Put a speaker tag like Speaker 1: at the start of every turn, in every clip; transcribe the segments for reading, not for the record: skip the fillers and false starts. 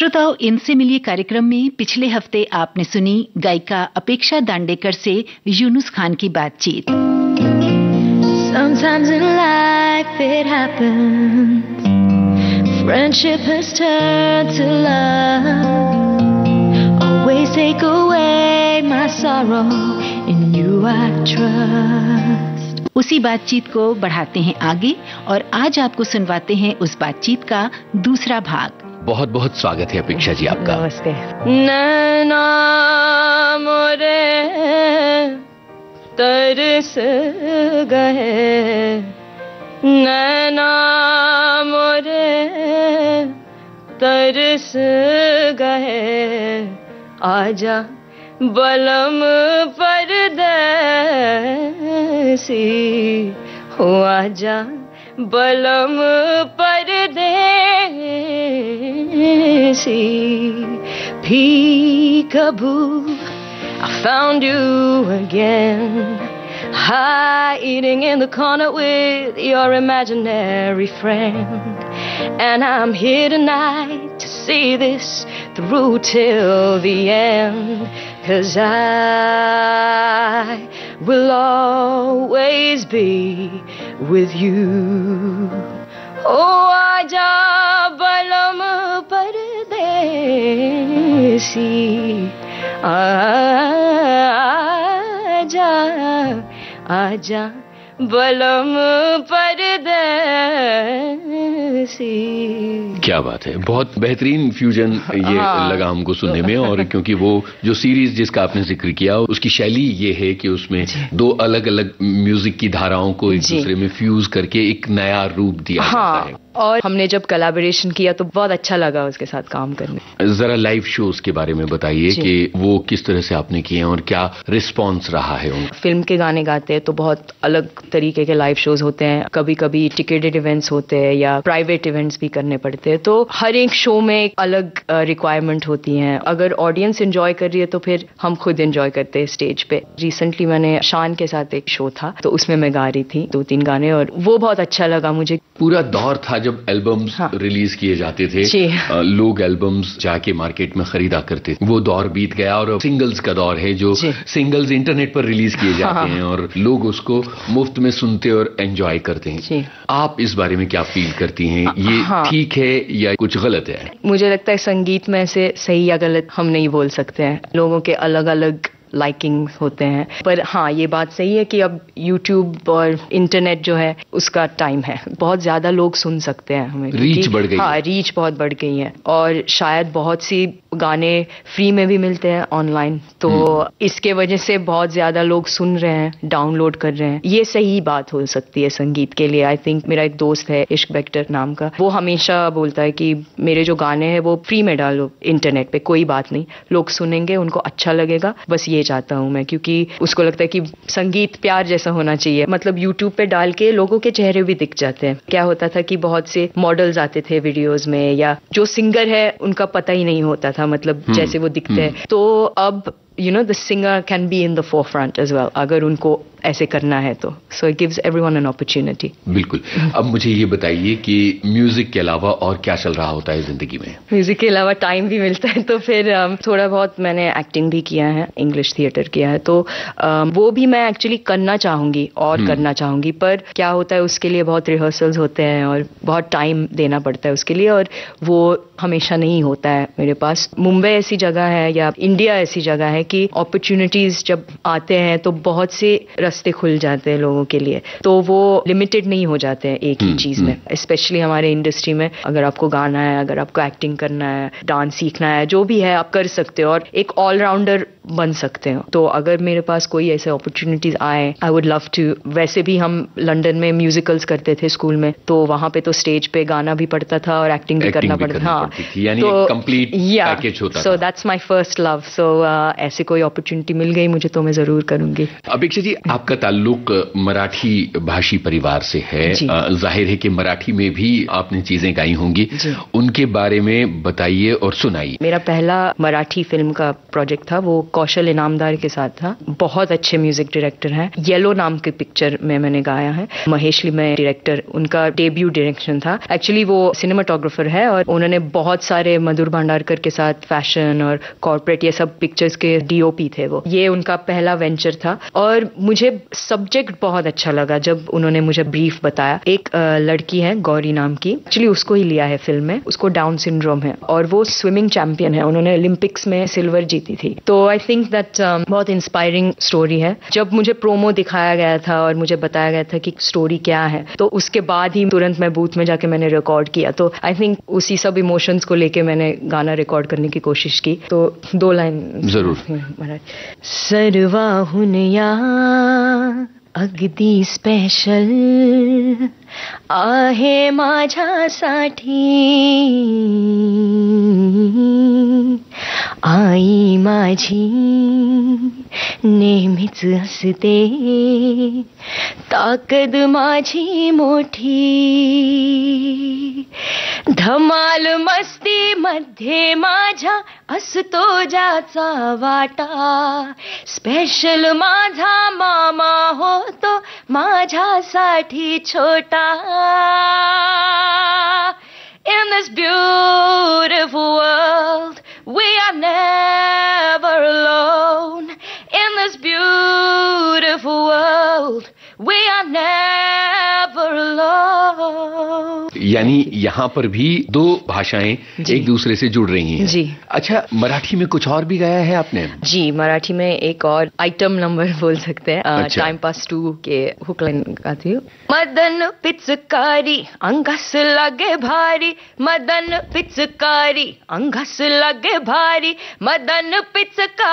Speaker 1: श्रोताओं, इनसे मिलिए कार्यक्रम में पिछले हफ्ते आपने सुनी गायिका अपेक्षा दांडेकर से यूनुस खान की बातचीत।
Speaker 2: Sometimes in life it happens, friendship has turned to love, always take away my sorrow, in you I trust।
Speaker 1: उसी बातचीत को बढ़ाते हैं आगे और आज आपको सुनवाते हैं उस बातचीत का दूसरा भाग।
Speaker 3: बहुत बहुत स्वागत है अपेक्षा जी आपका।
Speaker 2: नमस्ते। नैना मोरे तरस गए, नैना मोरे तरस गए, आजा बलम परदेसी हो, आजा बलम परदेसी। Peekaboo, I found you again, hiding in the corner with your imaginary friend, and I'm here tonight to see this through till the end, 'cause I will always be with you. Oh, आजा बलम परदेसी, आजा आजा बलम परदेसी।
Speaker 3: क्या बात है, बहुत बेहतरीन फ्यूजन ये लगा हमको सुनने में। और क्योंकि वो जो सीरीज जिसका आपने जिक्र किया उसकी शैली ये है कि उसमें दो अलग अलग म्यूजिक की धाराओं को एक दूसरे में फ्यूज करके एक नया रूप दिया जाता है।
Speaker 2: और हमने जब कोलैबोरेशन किया तो बहुत अच्छा लगा उसके साथ काम करने।
Speaker 3: जरा लाइव शोज के बारे में बताइए कि वो किस तरह से आपने किए हैं और क्या रिस्पांस रहा है उनका।
Speaker 2: फिल्म के गाने गाते हैं तो बहुत अलग तरीके के लाइव शोज होते हैं, कभी कभी टिकेटेड इवेंट्स होते हैं या प्राइवेट इवेंट्स भी करने पड़ते हैं, तो हर एक शो में एक अलग रिक्वायरमेंट होती है। अगर ऑडियंस एंजॉय कर रही है तो फिर हम खुद एंजॉय करते हैं स्टेज पे। रिसेंटली मैंने शान के साथ एक शो था तो उसमें मैं गा रही थी 2-3 गाने और वो बहुत अच्छा लगा मुझे।
Speaker 3: पूरा दौर था जब एल्बम्स रिलीज किए जाते थे, लोग एल्बम्स जाके मार्केट में खरीदा करते थे, वो दौर बीत गया और सिंगल्स का दौर है जो सिंगल्स इंटरनेट पर रिलीज किए जाते हैं और लोग उसको मुफ्त में सुनते और एंजॉय करते हैं। आप इस बारे में क्या फील करती हैं, ये ठीक है या कुछ गलत है? मुझे लगता है संगीत में से सही या गलत हम नहीं बोल सकते हैं, लोगों के अलग अलग लाइकिंग होते हैं। पर हाँ, ये बात सही है कि अब YouTube और इंटरनेट जो है उसका टाइम है, बहुत ज्यादा लोग सुन सकते हैं हमें, रीच बढ़ गई।
Speaker 2: हाँ, रीच बहुत बढ़ गई है और शायद बहुत सी गाने फ्री में भी मिलते हैं ऑनलाइन, तो इसके वजह से बहुत ज्यादा लोग सुन रहे हैं, डाउनलोड कर रहे हैं। ये सही बात हो सकती है संगीत के लिए। आई थिंक मेरा एक दोस्त है इश्क बेक्टर नाम का, वो हमेशा बोलता है कि मेरे जो गाने हैं वो फ्री में डालो इंटरनेट पे, कोई बात नहीं, लोग सुनेंगे, उनको अच्छा लगेगा, बस ये चाहता हूं मैं। क्योंकि उसको लगता है कि संगीत प्यार जैसा होना चाहिए, मतलब यूट्यूब पे डाल के लोगों के चेहरे भी दिख जाते हैं। क्या होता था कि बहुत से मॉडल्स आते थे वीडियोस में या जो सिंगर है उनका पता ही नहीं होता था, मतलब जैसे वो दिखते हैं। तो अब the singer can be in the forefront as well, अगर उनको ऐसे करना है तो। So it gives everyone an opportunity.
Speaker 3: बिल्कुल। अब मुझे ये बताइए कि म्यूजिक के अलावा और क्या चल रहा होता है जिंदगी में?
Speaker 2: म्यूजिक के अलावा टाइम भी मिलता है तो फिर थोड़ा बहुत मैंने एक्टिंग भी किया है, इंग्लिश थिएटर किया है, तो वो भी मैं एक्चुअली करना चाहूंगी और करना चाहूंगी। पर क्या होता है उसके लिए बहुत रिहर्सल्स होते हैं और बहुत टाइम देना पड़ता है उसके लिए, और वो हमेशा नहीं होता है मेरे पास। मुंबई ऐसी जगह है या इंडिया ऐसी जगह है कि अपॉर्चुनिटीज जब आते हैं तो बहुत से रास्ते खुल जाते हैं लोगों के लिए, तो वो लिमिटेड नहीं हो जाते हैं एक ही चीज में। स्पेशली हमारे इंडस्ट्री में अगर आपको गाना है, अगर आपको एक्टिंग करना है, डांस सीखना है, जो भी है आप कर सकते हो और एक ऑलराउंडर बन सकते हो। तो अगर मेरे पास कोई ऐसे अपॉर्चुनिटीज आए, आई वुड लव टू। वैसे भी हम लंदन में म्यूजिकल्स करते थे स्कूल में, तो वहां पे तो स्टेज पे गाना भी पड़ता था और एक्टिंग भी करना पड़ता था। हाँ,
Speaker 3: यानी कंप्लीट पैकेज होता था।
Speaker 2: So that's my first love. So ऐसे कोई अपॉर्चुनिटी मिल गई मुझे तो मैं जरूर करूंगी।
Speaker 3: अपेक्षा जी, आपका ताल्लुक मराठी भाषी परिवार से है, जाहिर है कि मराठी में भी आपने चीजें गाई होंगी, उनके बारे में बताइए और सुनाइए।
Speaker 2: मेरा पहला मराठी फिल्म का प्रोजेक्ट था, वो कौशल इनामदार के साथ था। बहुत अच्छे म्यूजिक डायरेक्टर हैं। येलो नाम की पिक्चर में मैंने गाया है। महेशली में डायरेक्टर, उनका डेब्यू डायरेक्शन था। एक्चुअली वो सिनेमाटोग्राफर है और उन्होंने बहुत सारे मधुर भंडारकर के साथ फैशन और कॉर्पोरेट ये सब पिक्चर्स के डीओपी थे वो। ये उनका पहला वेंचर था और मुझे सब्जेक्ट बहुत अच्छा लगा जब उन्होंने मुझे ब्रीफ बताया। एक लड़की है गौरी नाम की, एक्चुअली उसको ही लिया है फिल्म में। उसको डाउन सिंड्रोम है और वो स्विमिंग चैंपियन है। उन्होंने ओलंपिक्स में सिल्वर जीती थी। तो आई थिंक दैट बहुत इंस्पायरिंग स्टोरी है। जब मुझे प्रोमो दिखाया गया था और मुझे बताया गया था कि स्टोरी क्या है, तो उसके बाद ही तुरंत मैं बूथ में जाके मैंने रिकॉर्ड किया। तो आई थिंक उसी सब इमोशंस को लेके मैंने गाना रिकॉर्ड करने की कोशिश की। तो 2 लाइन
Speaker 3: जरूर।
Speaker 2: सर्वाहुन या अगदी स्पेशल आहे माझ्यासाठी, आई माझी नेहमीच असते, ताकद माझी मोठी, धमाल मस्ती मध्ये माझ्या असतो ज्याचा वाटा, स्पेशल माझा मामा होतो माझ्यासाठी छोटा. In this beautiful world we are never alone. In this beautiful world we are never alone.
Speaker 3: यानी यहाँ पर भी 2 भाषाएं एक दूसरे से जुड़ रही हैं।
Speaker 2: जी।
Speaker 3: अच्छा, मराठी में कुछ और भी गाया है आपने?
Speaker 2: जी, मराठी में एक और आइटम नंबर बोल सकते हैं।
Speaker 3: अच्छा।
Speaker 2: टाइम पास 2 के हुक लाइन गाती हूँ। मदन पिचकारी अंगास लागे भारी, मदन पिचकारी अंगास लागे भारी, मदन पिचकारी।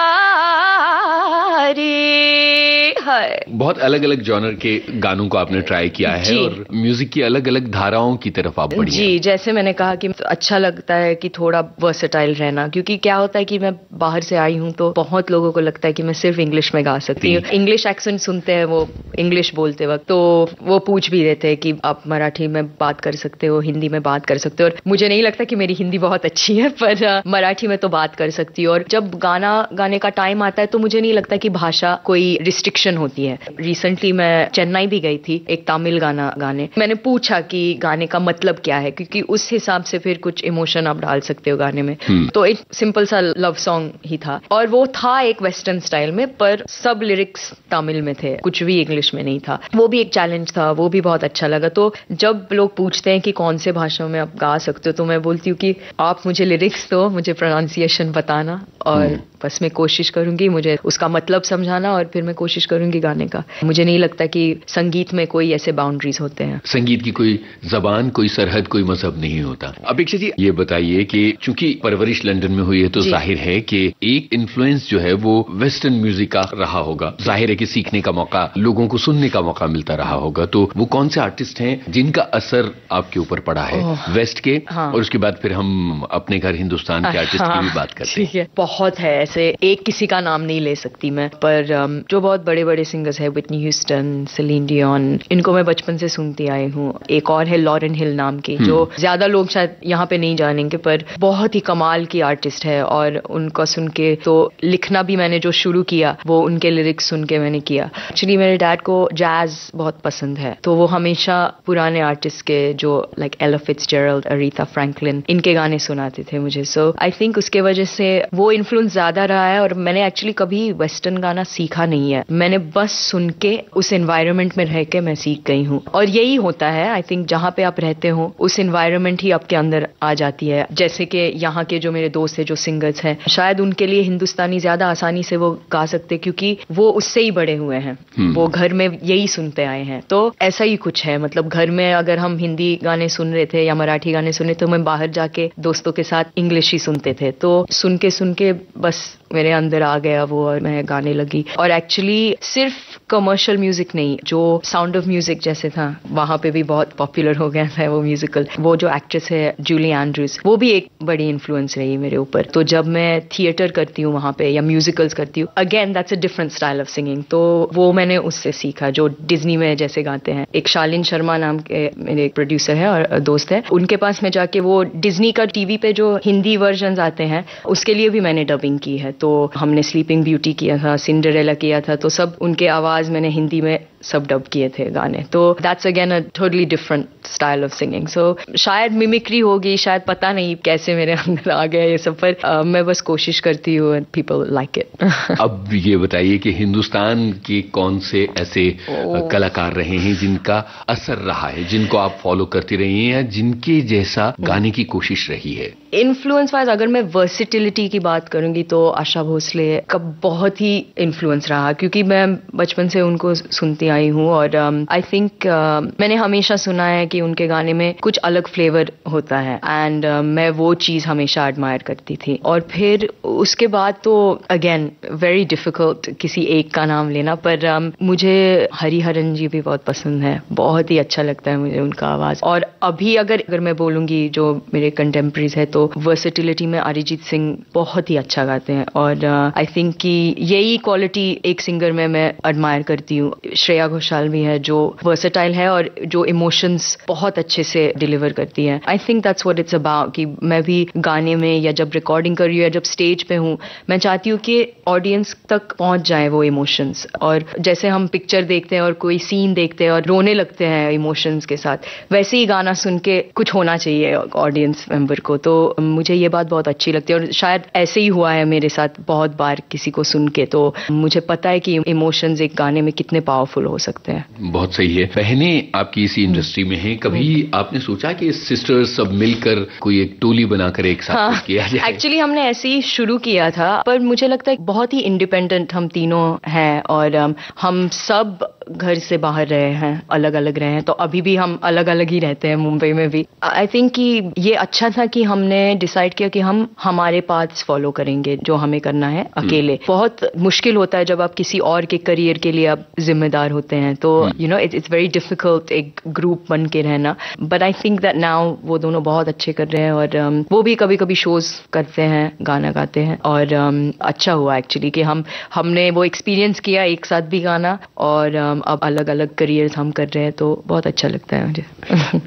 Speaker 3: बहुत अलग अलग जॉनर के गानों को आपने ट्राई किया है और म्यूजिक की अलग अलग धाराओं की तरफ आप बढ़ी हैं।
Speaker 2: जी, जैसे मैंने कहा कि अच्छा लगता है कि थोड़ा वर्सेटाइल रहना, क्योंकि क्या होता है कि मैं बाहर से आई हूँ तो बहुत लोगों को लगता है कि मैं सिर्फ इंग्लिश में गा सकती हूँ। इंग्लिश एक्सेंट सुनते हैं वो इंग्लिश बोलते वक्त, तो वो पूछ भी देते हैं कि आप मराठी में बात कर सकते हो, हिंदी में बात कर सकते हो। और मुझे नहीं लगता कि मेरी हिंदी बहुत अच्छी है, पर मराठी में तो बात कर सकती हूँ। और जब गाना गाने का टाइम आता है तो मुझे नहीं लगता कि भाषा कोई रिस्ट्रिक्शन होती है। रिसेंटली मैं चेन्नई भी गई थी एक तमिल गाना गाने। मैंने पूछा कि गाने का मतलब क्या है, क्योंकि उस हिसाब से फिर कुछ इमोशन आप डाल सकते हो गाने में। तो एक सिंपल सा लव सॉन्ग ही था और वो था एक वेस्टर्न स्टाइल में, पर सब लिरिक्स तमिल में थे, कुछ भी इंग्लिश में नहीं था। वो भी एक चैलेंज था, वो भी बहुत अच्छा लगा। तो जब लोग पूछते हैं कि कौन से भाषा में आप गा सकते हो, तो मैं बोलती हूँ कि आप मुझे लिरिक्स दो, मुझे प्रोनाउंसिएशन बताना और बस मैं कोशिश करूंगी, मुझे उसका मतलब समझाना और फिर मैं कोशिश करूंगी गाने का। मुझे नहीं लगता कि संगीत में कोई ऐसे बाउंड्रीज होते हैं।
Speaker 3: संगीत की कोई जबान, कोई सरहद, कोई मजहब नहीं होता। अपेक्षा जी, ये बताइए कि चूंकि परवरिश लंदन में हुई है तो जाहिर है कि एक इन्फ्लुएंस जो है वो वेस्टर्न म्यूजिक का रहा होगा। जाहिर है कि सीखने का मौका, लोगों को सुनने का मौका मिलता रहा होगा। तो वो कौन से आर्टिस्ट हैं जिनका असर आपके ऊपर पड़ा है वेस्ट के? और उसके बाद फिर हम अपने घर हिंदुस्तान के आर्टिस्ट की भी बात करते हैं।
Speaker 2: बहुत है ऐसे, एक किसी का नाम नहीं ले सकती मैं, पर जो बहुत बड़े बड़े सिंगर्स है, व्हिटनी ह्यूस्टन, सेलिन डियोन, इनको मैं बचपन से सुनती आई हूँ। एक और है लॉरेन हिल नाम की, जो ज्यादा लोग शायद यहाँ पे नहीं जानेंगे, पर बहुत ही कमाल की आर्टिस्ट है। और उनको सुन के तो लिखना भी मैंने जो शुरू किया वो उनके लिरिक्स सुन के मैंने किया। एक्चुअली मेरे डैड को जैज बहुत पसंद है, तो वो हमेशा पुराने आर्टिस्ट के जो लाइक एला फिट्जजेराल्ड, अरीथा फ्रैंकलिन, इनके गाने सुनाते थे मुझे। सो आई थिंक उसके वजह से वो इन्फ्लुएंस ज्यादा रहा है। और मैंने एक्चुअली कभी वेस्टर्न गाना सीखा नहीं है, मैंने बस सुन के उस एनवायरनमेंट में रह के मैं सीख गई हूँ। और यही होता है आई थिंक, जहाँ पे आप रहते हो उस एनवायरनमेंट ही आपके अंदर आ जाती है। जैसे कि यहाँ के जो मेरे दोस्त है जो सिंगर्स हैं, शायद उनके लिए हिंदुस्तानी ज्यादा आसानी से वो गा सकते क्योंकि वो उससे ही बड़े हुए हैं, वो घर में यही सुनते आए हैं। तो ऐसा ही कुछ है, मतलब घर में अगर हम हिंदी गाने सुन रहे थे या मराठी गाने सुन रहे थे, तो मैं बाहर जाके दोस्तों के साथ इंग्लिश ही सुनते थे। तो सुन के बस मेरे अंदर आ गया वो और मैं गाने लगी। और एक्चुअली सिर्फ कमर्शियल म्यूजिक नहीं, जो साउंड ऑफ म्यूजिक जैसे था वहां पे भी बहुत पॉपुलर हो गया था वो म्यूजिकल। वो जो एक्ट्रेस है जूली एंड्रूज, वो भी एक बड़ी इन्फ्लुएंस रही मेरे ऊपर। तो जब मैं थिएटर करती हूँ वहां पे या म्यूजिकल्स करती हूँ, again that's a different style of singing, तो वो मैंने उससे सीखा जो डिज्नी में जैसे गाते हैं। एक शालिन शर्मा नाम के मेरे एक प्रोड्यूसर है और दोस्त है, उनके पास में जाके वो डिज्नी का टीवी पे जो हिंदी वर्जन आते हैं उसके लिए भी मैंने डबिंग की है। तो हमने स्लीपिंग ब्यूटी किया था, सिंड्रेला किया था, तो सब उनके आवाज मैंने हिंदी में सब डब किए थे गाने। तो that's again a totally different style of singing. So शायद मिमिक्री होगी, शायद पता नहीं कैसे मेरे अंदर आ गया ये सब, पर मैं बस कोशिश करती हूँ एंड पीपल लाइक इट।
Speaker 3: अब ये बताइए कि हिंदुस्तान के कौन से ऐसे कलाकार रहे हैं जिनका असर रहा है, जिनको आप फॉलो करती रही हैं या जिनके जैसा गाने की कोशिश रही है?
Speaker 2: इन्फ्लुएंस वाइज अगर मैं वर्सिटिलिटी की बात करूंगी तो आशा भोसले का बहुत ही इन्फ्लुएंस रहा, क्योंकि मैं बचपन से उनको सुनती आई हूँ और आई थिंक मैंने हमेशा सुना है कि उनके गाने में कुछ अलग फ्लेवर होता है एंड मैं वो चीज हमेशा एडमायर करती थी। और फिर उसके बाद तो अगेन वेरी डिफिकल्ट किसी एक का नाम लेना, पर मुझे हरिहरन जी भी बहुत पसंद है, बहुत ही अच्छा लगता है मुझे उनका आवाज। और अभी अगर मैं बोलूंगी जो मेरे कंटेम्प्रेरीज है तो वर्सेटिलिटी में अरिजीत सिंह बहुत ही अच्छा गाते हैं और आई थिंक कि यही क्वालिटी एक सिंगर में मैं एडमायर करती हूँ। श्रेया घोषाल भी है जो वर्सेटाइल है और जो इमोशंस बहुत अच्छे से डिलीवर करती है। I think that's what it's about, कि मैं भी गाने में या जब रिकॉर्डिंग कर रही हूँ या जब स्टेज पे हूँ, मैं चाहती हूँ कि ऑडियंस तक पहुंच जाए वो इमोशंस। और जैसे हम पिक्चर देखते हैं और कोई सीन देखते हैं और रोने लगते हैं इमोशंस के साथ, वैसे ही गाना सुन के कुछ होना चाहिए ऑडियंस मेंबर को। तो मुझे ये बात बहुत अच्छी लगती है और शायद ऐसे ही हुआ है मेरे साथ बहुत बार किसी को सुन के, तो मुझे पता है कि इमोशंस एक गाने में कितने पावरफुल हो सकते हैं।
Speaker 3: बहुत सही है। बहनें आपकी इसी इंडस्ट्री में हैं, कभी आपने सोचा कि सिस्टर्स सब मिलकर कोई एक टोली बनाकर एक साथ किया जाए?
Speaker 2: एक्चुअली हमने ऐसे ही शुरू किया था, पर मुझे लगता है बहुत ही इंडिपेंडेंट हम तीनों हैं और हम सब घर से बाहर रहे हैं, अलग अलग रहे हैं, तो अभी भी हम अलग अलग ही रहते हैं मुंबई में भी। आई थिंक कि ये अच्छा था कि हमने डिसाइड किया कि हम हमारे पाथ्स फॉलो करेंगे जो हमें करना है अकेले। बहुत मुश्किल होता है जब आप किसी और के करियर के लिए आप जिम्मेदार होते हैं, तो you know it's very difficult एक ग्रुप बन के रहना। But I think that now वो दोनों बहुत अच्छे कर रहे हैं और वो भी कभी कभी शोज करते हैं, गाना गाते हैं और अच्छा हुआ एक्चुअली कि हमने वो एक्सपीरियंस किया एक साथ भी गाना और अब अलग अलग करियर्स हम कर रहे हैं, तो बहुत अच्छा लगता है मुझे।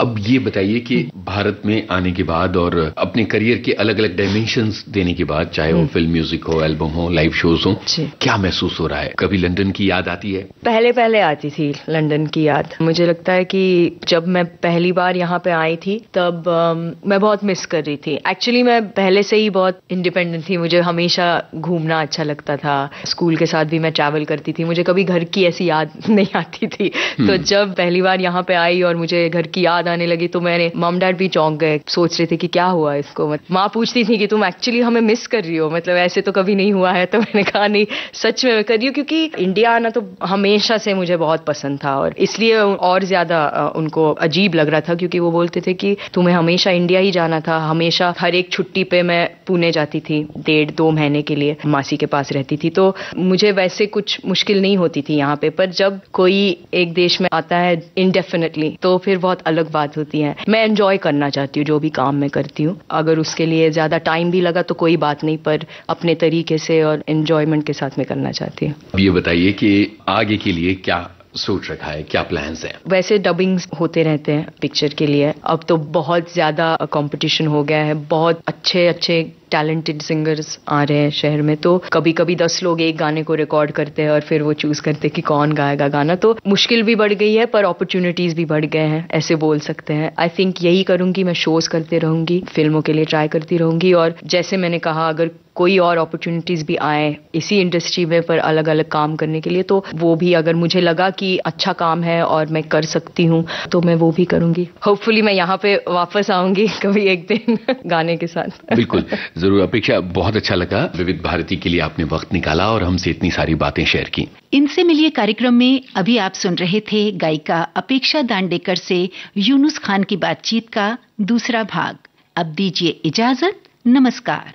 Speaker 3: अब ये बताइए कि भारत में आने के बाद और अपने करियर के अलग अलग डायमेंशंस देने के बाद, चाहे वो फिल्म म्यूजिक हो, एल्बम हो, लाइव शोज हो, क्या महसूस हो रहा है? कभी लंदन की याद आती है?
Speaker 2: पहले आती थी लंदन की याद। मुझे लगता है कि जब मैं पहली बार यहाँ पे आई थी तब मैं बहुत मिस कर रही थी। एक्चुअली मैं पहले से ही बहुत इंडिपेंडेंट थी, मुझे हमेशा घूमना अच्छा लगता था, स्कूल के साथ भी मैं ट्रैवल करती थी, मुझे कभी घर की ऐसी याद नहीं आती थी। तो जब पहली बार यहाँ पे आई और मुझे घर की याद आने लगी तो मेरे मम डैड भी चौंक गए, सोच रहे थे कि क्या हुआ इसको। माँ पूछती थी कि तुम एक्चुअली हमें मिस कर रही हो, मतलब ऐसे तो कभी नहीं हुआ है। तो मैंने कहा नहीं, सच में मैं कर रही हूँ, क्योंकि इंडिया आना तो हमेशा से मुझे बहुत पसंद था और इसलिए और ज्यादा उनको अजीब लग रहा था, क्योंकि वो बोलते थे कि तुम्हें हमेशा इंडिया ही जाना था। हमेशा हर एक छुट्टी पे मैं पुणे जाती थी 1.5-2 महीने के लिए, मासी के पास रहती थी, तो मुझे वैसे कुछ मुश्किल नहीं होती थी यहाँ पे। पर जब कोई एक देश में आता है इंडेफिनेटली तो फिर बहुत अलग बात होती है। मैं एंजॉय करना चाहती हूँ जो भी काम मैं करती हूँ, अगर उसके लिए ज्यादा टाइम भी लगा तो कोई बात नहीं, पर अपने तरीके से और एंजॉयमेंट के साथ मैं करना चाहती हूँ।
Speaker 3: अब ये बताइए कि आगे के लिए क्या सोच रखा है, क्या प्लान्स हैं?
Speaker 2: वैसे डबिंग्स होते रहते हैं पिक्चर के लिए, अब तो बहुत ज्यादा कंपटीशन हो गया है, बहुत अच्छे टैलेंटेड सिंगर्स आ रहे हैं शहर में, तो कभी कभी 10 लोग एक गाने को रिकॉर्ड करते हैं और फिर वो चूज करते हैं कि कौन गाएगा गाना। तो मुश्किल भी बढ़ गई है पर अपॉर्चुनिटीज भी बढ़ गए हैं, ऐसे बोल सकते हैं। आई थिंक यही करूंगी, मैं शोज करते रहूंगी, फिल्मों के लिए ट्राई करती रहूंगी और जैसे मैंने कहा अगर कोई और अपॉर्चुनिटीज भी आए इसी इंडस्ट्री में पर अलग अलग काम करने के लिए, तो वो भी अगर मुझे लगा कि अच्छा काम है और मैं कर सकती हूँ तो मैं वो भी करूंगी। होपफुली मैं यहाँ पे वापस आऊंगी कभी एक दिन गाने के साथ।
Speaker 3: बिल्कुल, जरूर। अपेक्षा, बहुत अच्छा लगा विविध भारती के लिए आपने वक्त निकाला और हमसे इतनी सारी बातें शेयर की।
Speaker 1: इनसे मिलिए कार्यक्रम में अभी आप सुन रहे थे गायिका अपेक्षा दांडेकर से यूनुस खान की बातचीत का दूसरा भाग। अब दीजिए इजाजत, नमस्कार।